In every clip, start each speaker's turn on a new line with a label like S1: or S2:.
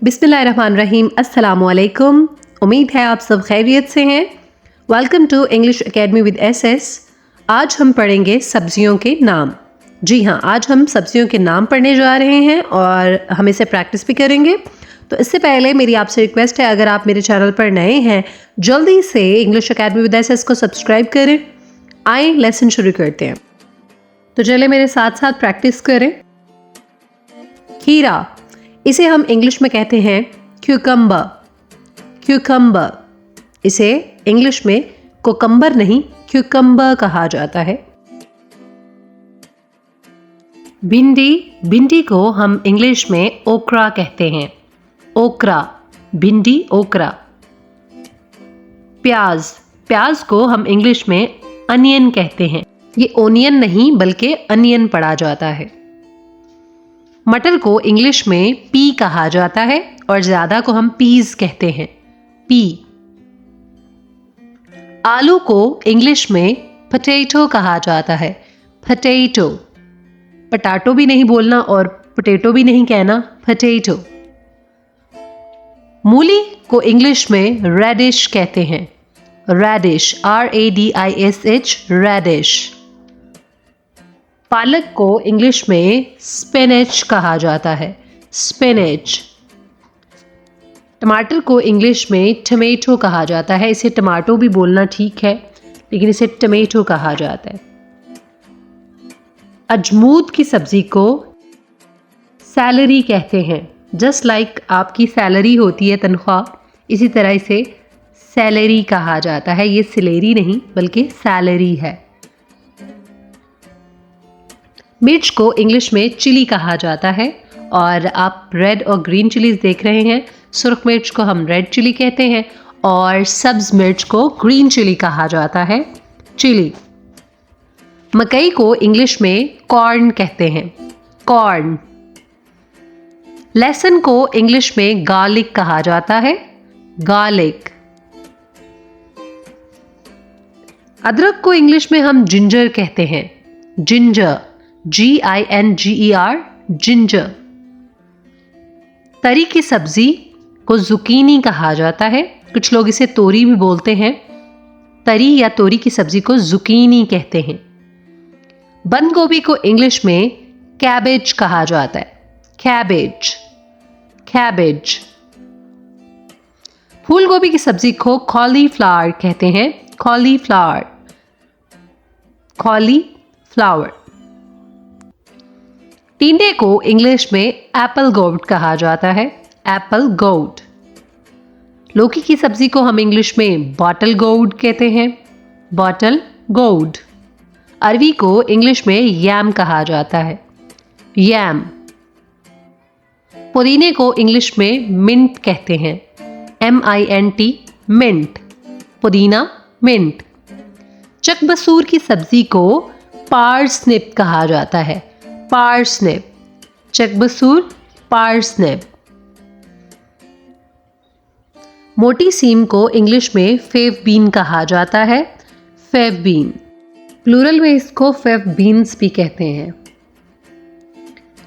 S1: बिस्मिल्लाहिर्रहमानिर्रहीम, अस्सलामुअलैकुम। उम्मीद है आप सब खैरियत से हैं। Welcome to English Academy with SS. आज हम पढ़ेंगे सब्जियों के नाम। जी हाँ, आज हम सब्जियों के नाम पढ़ने जा रहे हैं और हम इसे प्रैक्टिस भी करेंगे। तो इससे पहले मेरी आपसे रिक्वेस्ट है, अगर आप मेरे चैनल पर नए हैं जल्दी से इंग्लिश एकेडमी विद एसएस को सब्सक्राइब करें। आए लेसन शुरू करते हैं। तो चले मेरे साथ साथ प्रैक्टिस करें। खीरा, इसे हम इंग्लिश में कहते हैं क्यूकम्बर। क्यूकम्बर, इसे इंग्लिश में कोकम्बर नहीं क्यूकम्बर कहा जाता है। भिंडी, भिंडी को हम इंग्लिश में ओकरा कहते हैं। ओकरा, भिंडी ओकरा। प्याज, प्याज को हम इंग्लिश में अनियन कहते हैं। ये ओनियन नहीं बल्कि अनियन पढ़ा जाता है। मटर को इंग्लिश में पी कहा जाता है और ज्यादा को हम पीज कहते हैं। पी। आलू को इंग्लिश में पोटैटो कहा जाता है। पोटैटो। पटाटो भी नहीं बोलना और पोटैटो भी नहीं कहना, पोटैटो। मूली को इंग्लिश में रेडिश कहते हैं। Radish, RADISH, radish. पालक को इंग्लिश में स्पिनच कहा जाता है। स्पिनच। टमाटर को इंग्लिश में टमेटो कहा जाता है। इसे टमाटो भी बोलना ठीक है लेकिन इसे टमेटो कहा जाता है। अजमूद की सब्जी को सैलरी कहते हैं। जस्ट लाइक आपकी सैलरी होती है तनख्वाह, इसी तरह इसे सैलरी कहा जाता है। ये सिलेरी नहीं बल्कि सैलरी है। मिर्च को इंग्लिश में चिली कहा जाता है और आप रेड और ग्रीन चिलीज देख रहे हैं। सुर्ख मिर्च को हम रेड चिली कहते हैं और सब्ज मिर्च को ग्रीन चिली कहा जाता है, चिली। मकई को इंग्लिश में कॉर्न कहते हैं, कॉर्न। लहसुन को इंग्लिश में गार्लिक कहा जाता है, गार्लिक। अदरक को इंग्लिश में हम जिंजर कहते हैं, जिंजर, GINGER, जिंजर। तरी की सब्जी को जुकीनी कहा जाता है। कुछ लोग इसे तोरी भी बोलते हैं। तरी या तोरी की सब्जी को जुकीनी कहते हैं। बंद गोभी को इंग्लिश में कैबेज कहा जाता है, कैबेज, कैबेज। फूल गोभी की सब्जी को कॉलीफ्लावर कहते हैं, कॉलीफ्लावर, कॉलीफ्लावर। टिंडे को इंग्लिश में एप्पल गोड कहा जाता है, एप्पल गोड। लौकी की सब्जी को हम इंग्लिश में बॉटल गोड कहते हैं, बॉटल गोड। अरवी को इंग्लिश में यैम कहा जाता है, यैम। पुदीने को इंग्लिश में मिंट कहते हैं, MINT, मिंट, पुदीना, मिंट। चकबसूर की सब्जी को पार्सनिप कहा जाता है, पार्सनिप, चकबसूर, पार्सनिप। मोटी सीम को इंग्लिश में फेव बीन कहा जाता है, फेव बीन। प्लूरल में इसको फेव बीन्स भी कहते हैं।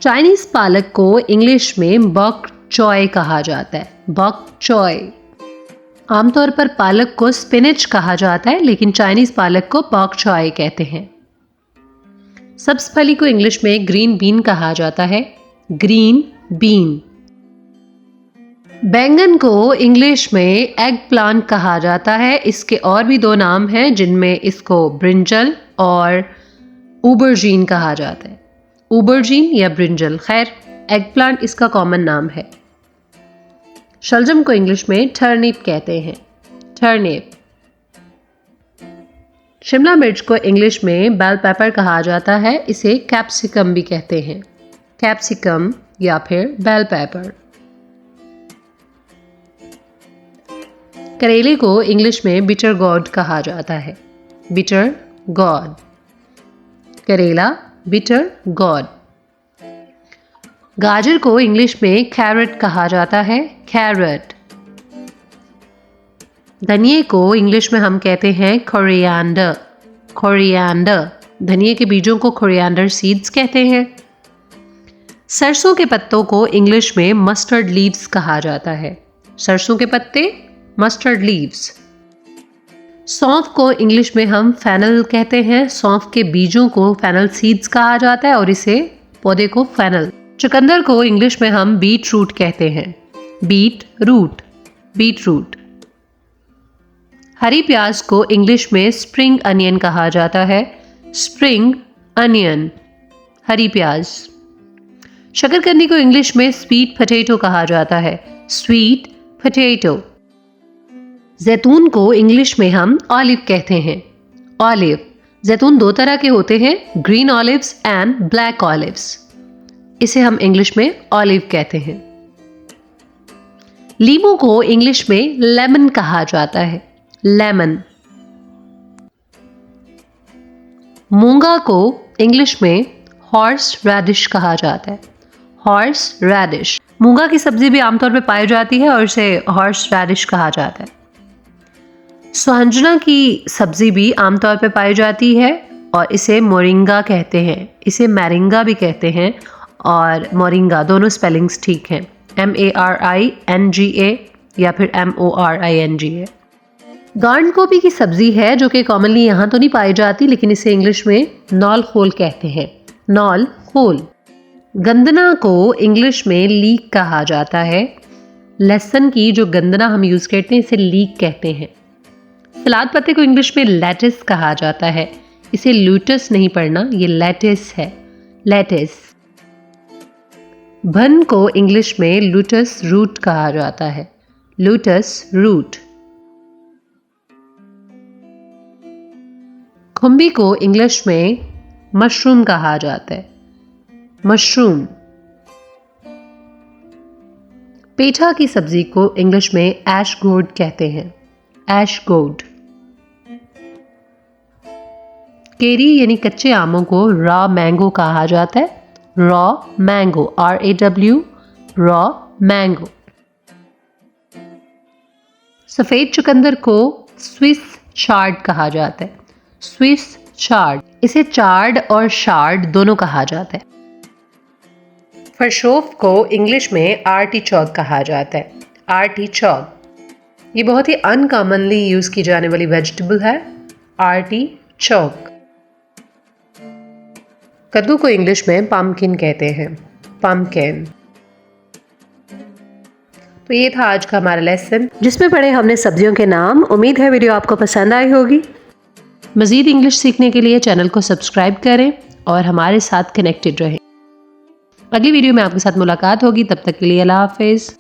S1: चाइनीज पालक को इंग्लिश में बॉक चॉय कहा जाता है, बॉक चॉय। आमतौर पर पालक को स्पिनच कहा जाता है लेकिन चाइनीज पालक को बॉक चॉय कहते हैं। सब्ज फली को इंग्लिश में ग्रीन बीन कहा जाता है, ग्रीन बीन। बैंगन को इंग्लिश में एग प्लांट कहा जाता है। इसके और भी दो नाम हैं जिनमें इसको ब्रिंजल और उबरजीन कहा जाता है, उबरजीन या ब्रिंजल। खैर, एग प्लांट इसका कॉमन नाम है। शलजम को इंग्लिश में टर्निप कहते हैं, टर्निप। शिमला मिर्च को इंग्लिश में बेल पेपर कहा जाता है। इसे कैप्सिकम भी कहते हैं, कैप्सिकम या फिर बेल पेपर। करेले को इंग्लिश में बिटर गॉड कहा जाता है, बिटर गॉड, करेला, बिटर गॉड। गाजर को इंग्लिश में कैरेट कहा जाता है, कैरेट। धनिए को इंग्लिश में हम कहते हैं कोरिएंडर, कोरिएंडर। धनिए के बीजों को कोरिएंडर सीड्स कहते हैं। सरसों के पत्तों को इंग्लिश में मस्टर्ड लीव्स कहा जाता है। सरसों के पत्ते मस्टर्ड लीव्स। सौंफ को इंग्लिश में हम फेनल कहते हैं। सौंफ के बीजों को फेनल सीड्स कहा जाता है और इसे पौधे को फेनल। चुकंदर को इंग्लिश में हम बीट रूट कहते हैं। Beetroot, beetroot. हरी प्याज को इंग्लिश में स्प्रिंग अनियन कहा जाता है। स्प्रिंग अनियन, हरी प्याज। शकरकंदी को इंग्लिश में स्वीट पोटैटो कहा जाता है। Sweet potato. जैतून को इंग्लिश में हम ऑलिव कहते हैं। ऑलिव। जैतून दो तरह के होते हैं, green olives and black olives. इसे हम इंग्लिश में ऑलिव कहते हैं। लीमू को इंग्लिश में लेमन कहा जाता है। लेमन। मूंगा को इंग्लिश में हॉर्स रैडिश कहा जाता है। Horse radish. मूंगा की सब्जी भी आमतौर पर पाई जाती है और इसे हॉर्स रैडिश कहा जाता है। सुहंजना की सब्जी भी आमतौर पर पाई जाती है और इसे मोरिंगा कहते हैं। इसे मैरिंगा भी कहते हैं और मोरिंगा, दोनों स्पेलिंग्स ठीक हैं। MARINGA या फिर MORINGA। गार्न गोभी की सब्जी है जो कि कॉमनली यहाँ तो नहीं पाई जाती, लेकिन इसे इंग्लिश में नॉल खोल कहते हैं। नॉल खोल। गंदना को इंग्लिश में लीक कहा जाता है। लहसुन की जो गंदना हम यूज करते हैं इसे लीक कहते हैं। सलाद पत्ते को इंग्लिश में लेटिस कहा जाता है। इसे लूटस नहीं पढ़ना, ये लेटिस है। लेटिस। भन को इंग्लिश में लूटस रूट कहा जाता है। Lotus root. खुम्बी को इंग्लिश में मशरूम कहा जाता है। मशरूम। पेठा की सब्जी को इंग्लिश में ऐश गोर्ड कहते हैं। ऐश गोर्ड। केरी यानी कच्चे आमों को रॉ मैंगो कहा जाता है। Raw mango, RAW, raw mango. सफेद चुकंदर को स्विस चार्ड कहा जाता है। Swiss chard. इसे चार्ड और शार्ड दोनों कहा जाता है। फरशोफ को इंग्लिश में आर्टिचॉक कहा जाता है। आर्टिचॉक। ये बहुत ही अनकॉमनली यूज की जाने वाली वेजिटेबल है। आर्टिचॉक। कद्दू को इंग्लिश में पम्पकिन कहते हैं। पम्पकिन। तो ये था आज का हमारा लेसन जिसमें पढ़े हमने सब्जियों के नाम। उम्मीद है वीडियो आपको पसंद आई होगी। मज़ीद इंग्लिश सीखने के लिए चैनल को सब्सक्राइब करें और हमारे साथ कनेक्टेड रहें। अगली वीडियो में आपके साथ मुलाकात होगी, तब तक के लिए अल्लाह हाफिज़।